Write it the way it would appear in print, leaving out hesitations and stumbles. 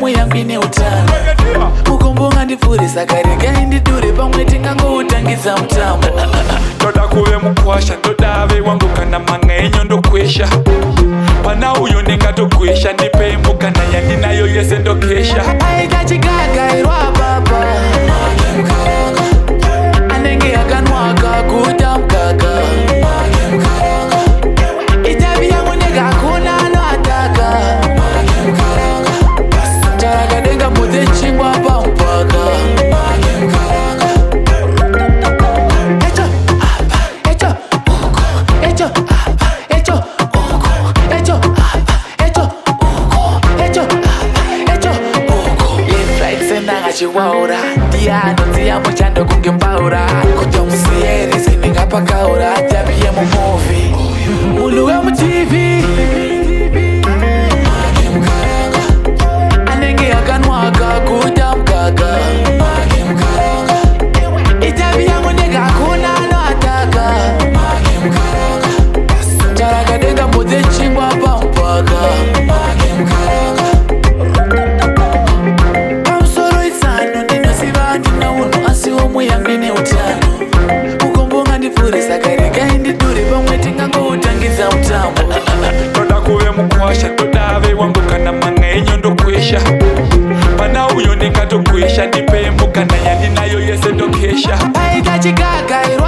homwe yangu ine utano. Mukombo ngandipfurisa karega indidure pamwe tingangoutangidza mutambo. Ndoda kuve mukwasha, ndodave wangu kana mangenyo ndokwesha. Pana uyo ndingatogwesha, ndipe mukana yandinayo yese ndokesha. Aita chigagairwa papa anenge akanwaka kuta mukaka. Itavi yangu ndegakuna anoataka. Tarakadenga mudze chingwa pamupaka. Echo apa, echo uko, echo apa, echo uko, echo apa, echo uko, echo apa, echo uko. Left right center ngachiwaura ndiano dziyamo chando kunge mbaura kuti musiyere sindingapakaura tapiye mumovie munhu wemutv anenge akanwaka kuta mukaka. Itavi yangu ndegakuna anoataka. Tarakadenga mudze chingwa pamupaka. Pamusoro itsano ndinosiva ndina unhu asi homwe yangu ine utano. Mukombo ngandipfurisa karega indidure pamwe tingangoutangidza mutambo. Ndoda kuve mukwasha, ndodave wangu kana mangenyo ndokwesha. Pana uyo ndingatogwesha, ndipe mukana yandinayo yese ndokesha. Aita chigagairwa